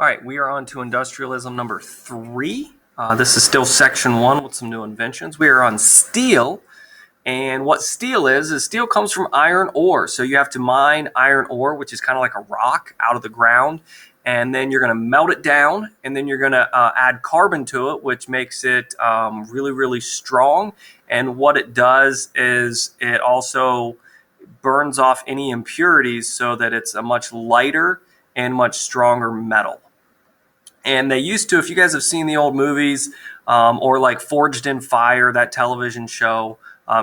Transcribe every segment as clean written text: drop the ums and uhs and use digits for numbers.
All right, we are on to industrialism number 3. This is still section 1 with some new inventions. We are on steel. And what steel is steel comes from iron ore. So you have to mine iron ore, which is kind of like a rock out of the ground. And then you're going to melt it down. And then you're going to add carbon to it, which makes it really, really strong. And what it does is it also burns off any impurities so that it's a much lighter and much stronger metal. And they used to, if you guys have seen the old movies or like Forged in Fire, that television show,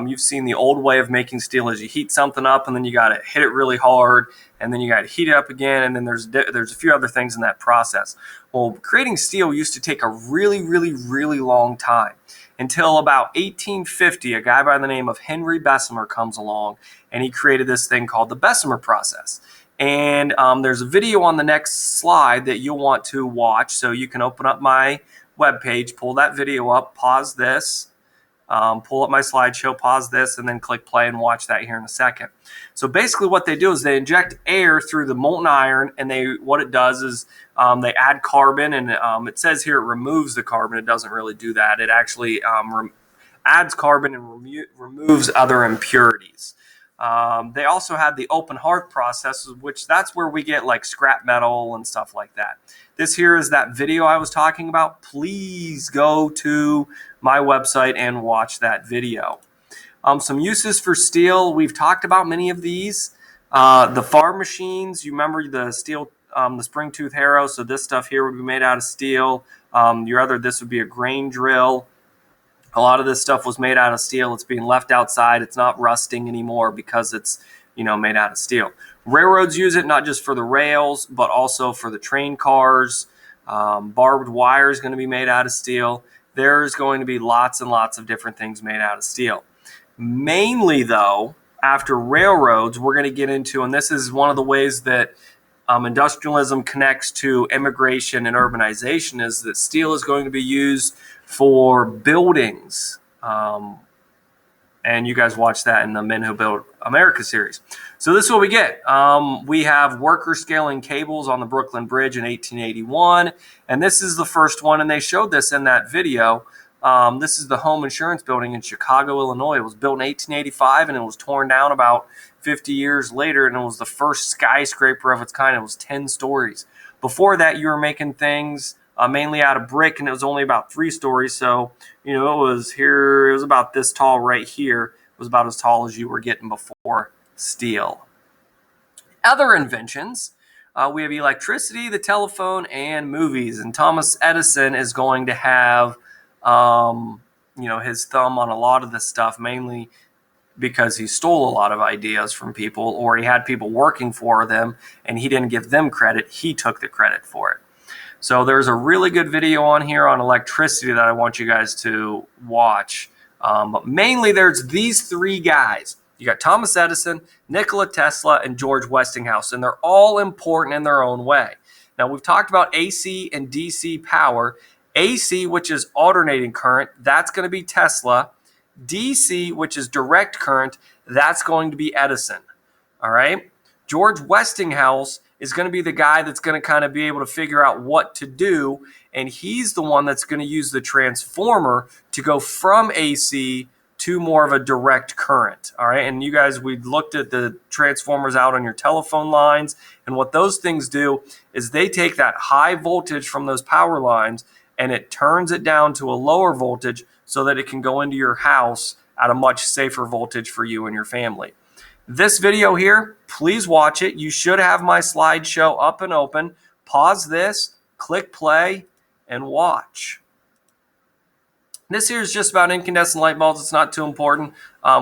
you've seen the old way of making steel is you heat something up and then you got to hit it really hard and then you got to heat it up again. And then there's a few other things in that process. Well, creating steel used to take a really, really, really long time until about 1850. A guy by the name of Henry Bessemer comes along and he created this thing called the Bessemer process. And there's a video on the next slide that you'll want to watch. So you can open up my webpage, pull that video up, pause this, pull up my slideshow, pause this, and then click play and watch that here in a second. So basically what they do is they inject air through the molten iron, and what it does is they add carbon, and it says here it removes the carbon. It doesn't really do that. It actually adds carbon and removes other impurities. They also had the open hearth process, which that's where we get like scrap metal and stuff like that. This here is that video I was talking about. Please go to my website and watch that video. Some uses for steel. We've talked about many of these. The farm machines, you remember the steel, the spring tooth harrow. So this stuff here would be made out of steel. This would be a grain drill. A lot of this stuff was made out of steel. It's being left outside. It's not rusting anymore because it's, made out of steel. Railroads use it not just for the rails, but also for the train cars. Barbed wire is going to be made out of steel. There's going to be lots and lots of different things made out of steel. Mainly, though, after railroads, we're going to get into, and this is one of the ways that industrialism connects to immigration and urbanization, is that steel is going to be used for buildings. And you guys watch that in the Men Who Built America series. So this is what we get. We have worker scaling cables on the Brooklyn Bridge in 1881. And this is the first one, and they showed this in that video. This is the Home Insurance Building in Chicago, Illinois. It was built in 1885, and it was torn down about 50 years later, and it was the first skyscraper of its kind. It was 10 stories. Before that, you were making things mainly out of brick, and it was only about 3 stories. So, it was about this tall right here. It was about as tall as you were getting before steel. Other inventions, we have electricity, the telephone, and movies. And Thomas Edison is going to have, his thumb on a lot of this stuff, mainly because he stole a lot of ideas from people, or he had people working for them, and he didn't give them credit. He took the credit for it. So there's a really good video on here on electricity that I want you guys to watch. But mainly there's these 3 guys. You got Thomas Edison, Nikola Tesla, and George Westinghouse, and they're all important in their own way. Now, we've talked about AC and DC power. AC, which is alternating current, that's going to be Tesla. DC, which is direct current, that's going to be Edison. All right? George Westinghouse is going to be the guy that's going to kind of be able to figure out what to do, and he's the one that's going to use the transformer to go from AC to more of a direct current. All right, and you guys, we looked at the transformers out on your telephone lines, and what those things do is they take that high voltage from those power lines and it turns it down to a lower voltage so that it can go into your house at a much safer voltage for you and your family. This video here, please watch it. You should have my slideshow up and open. Pause this, click play, and watch. This here is just about incandescent light bulbs. It's not too important.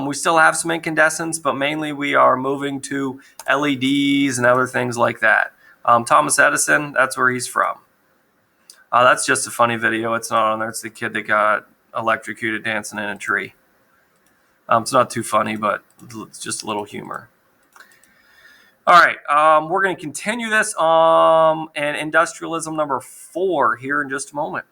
We still have some incandescents, but mainly we are moving to LEDs and other things like that. Thomas Edison, that's where he's from. That's just a funny video. It's not on there. It's the kid that got electrocuted dancing in a tree. It's not too funny, but it's just a little humor. All right, we're going to continue this in industrialism number 4 here in just a moment.